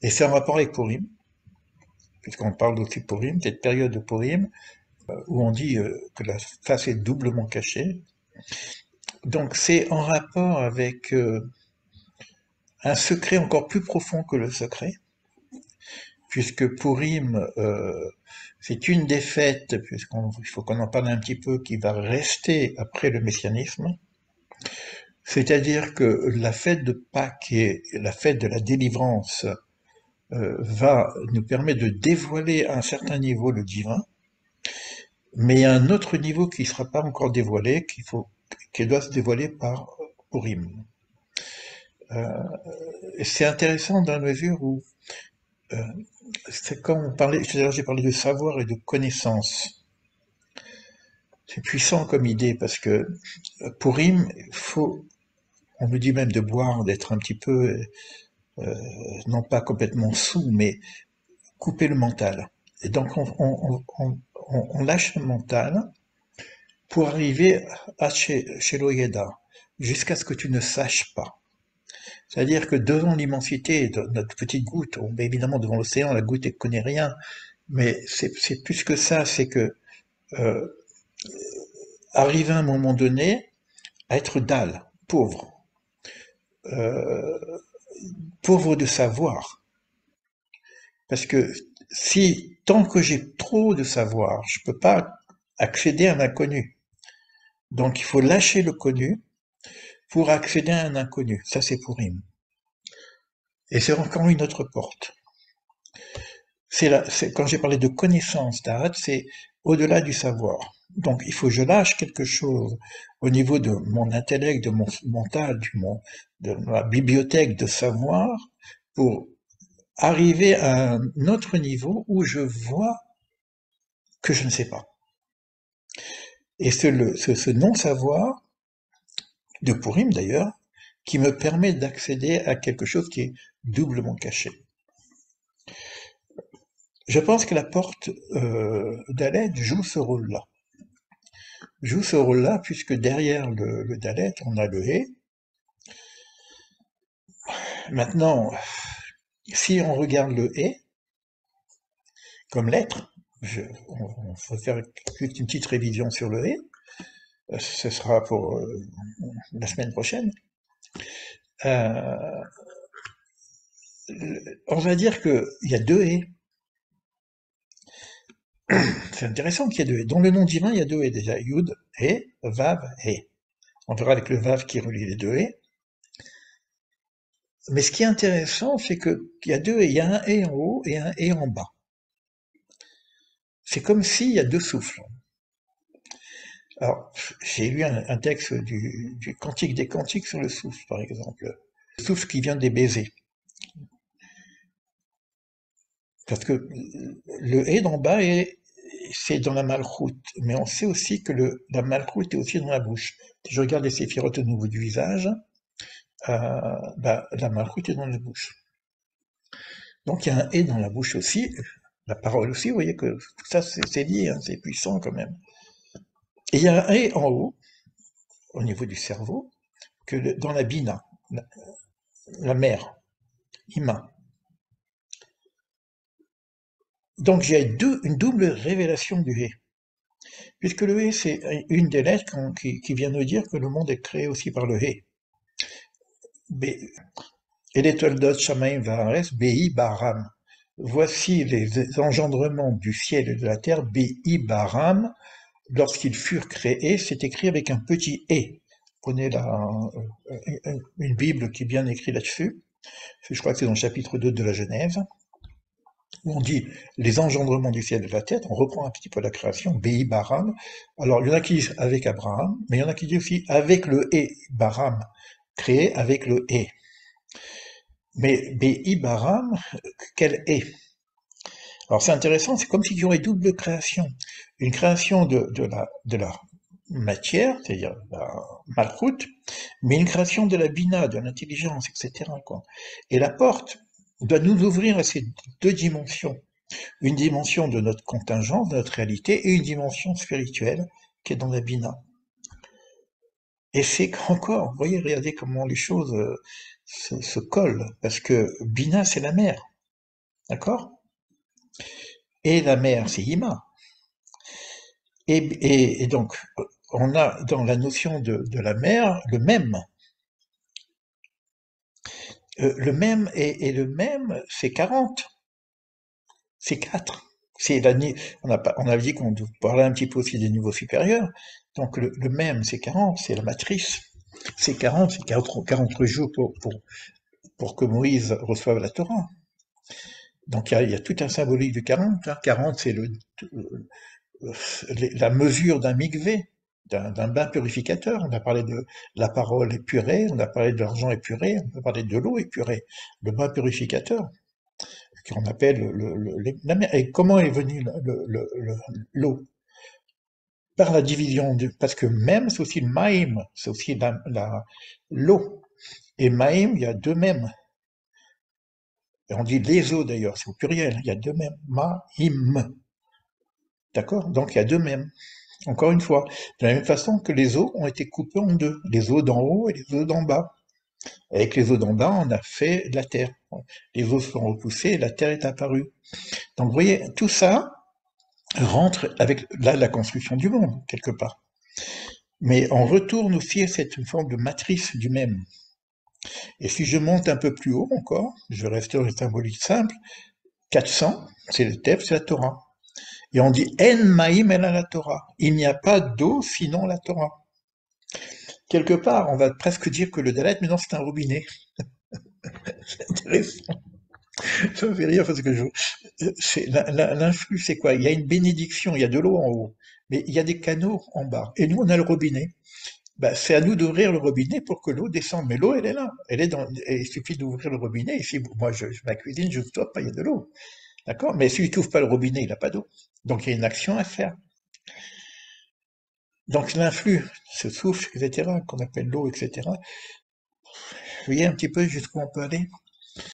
Et c'est en rapport avec Purim, puisqu'on parle aussi de Purim, cette période de Purim, où on dit que la face est doublement cachée. Donc c'est en rapport avec un secret encore plus profond que le secret, puisque Purim, c'est une des fêtes, puisqu'il faut qu'on en parle un petit peu, qui va rester après le messianisme. C'est-à-dire que la fête de Pâques et la fête de la délivrance va nous permettre de dévoiler à un certain niveau le divin, mais il y a un autre niveau qui ne sera pas encore dévoilé, qui doit se dévoiler par Purim. Et c'est intéressant dans la mesure où euh, c'est comme on parlait, tout à l'heure j'ai parlé de savoir et de connaissance. C'est puissant comme idée parce que Purim, on nous dit même de boire, d'être un petit peu, non pas complètement sous, mais couper le mental. Et donc on lâche le mental pour arriver à chez l'Oyeda, jusqu'à ce que tu ne saches pas. C'est-à-dire que devant l'immensité de notre petite goutte, évidemment devant l'océan, la goutte ne connaît rien, mais c'est plus que ça, c'est que euh, arriver à un moment donné à être dalle, pauvre, euh, pauvre de savoir. Parce que si, tant que j'ai trop de savoir, je peux pas accéder à l'inconnu. Donc il faut lâcher le connu pour accéder à un inconnu. Ça c'est pour Purim. Et c'est encore une autre porte. Quand j'ai parlé de connaissance d'Arad, c'est au-delà du savoir. Donc il faut que je lâche quelque chose au niveau de mon intellect, de mon mental, de ma bibliothèque de savoir, pour arriver à un autre niveau où je vois que je ne sais pas. Et ce non-savoir, de Purim d'ailleurs, qui me permet d'accéder à quelque chose qui est doublement caché. Je pense que la porte d'Aled joue ce rôle-là. Joue ce rôle-là puisque derrière le Dalet, on a le He. Maintenant, si on regarde le He comme lettre, on va faire juste une petite révision sur le He, ce sera pour la semaine prochaine. Euh, on va dire qu'il y a deux He. C'est intéressant qu'il y ait deux He. Dans le nom divin, il y a deux He déjà. Yud, He, Vav, He. On verra avec le Vav qui relie les deux He. Mais ce qui est intéressant, c'est qu'il y a deux He. Il y a un He en haut et un He en bas. C'est comme s'il y a deux souffles. Alors, j'ai lu un texte du Cantique des Cantiques sur le souffle, par exemple. Le souffle qui vient des baisers. Parce que le He d'en bas, c'est dans la malchoute. Mais on sait aussi que la malchoute est aussi dans la bouche. Si je regarde les séphirotes au niveau du visage, la malchoute est dans la bouche. Donc il y a un He dans la bouche aussi, la parole aussi, vous voyez que tout ça c'est lié, hein, c'est puissant quand même. Et il y a un He en haut, au niveau du cerveau, dans la bina, la mer, Ima. Donc j'ai une double révélation du He. Puisque le He, c'est une des lettres qui vient nous dire que le monde est créé aussi par le He. Et l'étoile d'Ot Shamaim Vahares, Bi Baram. Voici les engendrements du ciel et de la terre, Bi Baram, lorsqu'ils furent créés, c'est écrit avec un petit E. Prenez une Bible qui est bien écrite là-dessus. Je crois que c'est dans le chapitre 2 de la Genèse, où on dit les engendrements du ciel et de la terre, on reprend un petit peu la création, Bi Baram. Alors, il y en a qui disent avec Abraham, mais il y en a qui disent aussi avec le E, Baram, créé avec le E. Mais Bi Baram, quel E? Alors c'est intéressant, c'est comme s'il y aurait double création. Une création de la matière, c'est-à-dire la malchoute, mais une création de la bina, de l'intelligence, etc., quoi. Et la porte doit nous ouvrir à ces deux dimensions. Une dimension de notre contingence, de notre réalité, et une dimension spirituelle qui est dans la bina. Et c'est qu'encore, vous voyez, regardez comment les choses se collent, parce que Bina, c'est la mer, d'accord? Et la mer, c'est Ima. Et donc, on a dans la notion de la mer le même. Le même et le même, c'est 40, c'est 4. C'est la, on a dit qu'on parlait un petit peu aussi des niveaux supérieurs. Donc le même, c'est 40, c'est la matrice. C'est 40, c'est 40 jours pour que Moïse reçoive la Torah. Donc il y a tout un symbolique du 40. Hein. 40, c'est la mesure d'un mikvé, d'un bain purificateur. On a parlé de la parole épurée, on a parlé de l'argent épuré, on a parlé de l'eau épurée, le bain purificateur, qu'on appelle la mer. Et comment est venue l'eau? Par la division, parce que même, c'est aussi le maïm, c'est aussi l'eau. Et maïm, il y a deux mêmes. Et on dit les eaux d'ailleurs, c'est au pluriel, il y a deux mêmes. Maïm. D'accord? Donc il y a deux mêmes. Encore une fois, de la même façon que les eaux ont été coupées en deux, les eaux d'en haut et les eaux d'en bas. Avec les eaux d'en bas, on a fait la terre. Les eaux sont repoussées et la terre est apparue. Donc vous voyez, tout ça rentre avec là, la construction du monde, quelque part. Mais on retourne aussi à cette forme de matrice du même. Et si je monte un peu plus haut encore, je reste dans les symboliques simples, 400, c'est le texte, c'est la Torah. Et on dit En Maïm el la Torah. Il n'y a pas d'eau sinon la Torah. Quelque part, on va presque dire que le Dalet, mais non, c'est un robinet. C'est intéressant. Ça me fait rire parce que l'influx, c'est quoi? Il y a une bénédiction, il y a de l'eau en haut, mais il y a des canaux en bas. Et nous, on a le robinet. Ben, c'est à nous d'ouvrir le robinet pour que l'eau descende. Mais l'eau, elle est là. Et il suffit d'ouvrir le robinet. Et si moi, ma cuisine, je ne stoppe pas, il y a de l'eau. D'accord? Mais s'il n'ouvre pas le robinet, il n'a pas d'eau. Donc, il y a une action à faire. Donc, l'influx, ce souffle, etc., qu'on appelle l'eau, etc., vous voyez un petit peu jusqu'où on peut aller?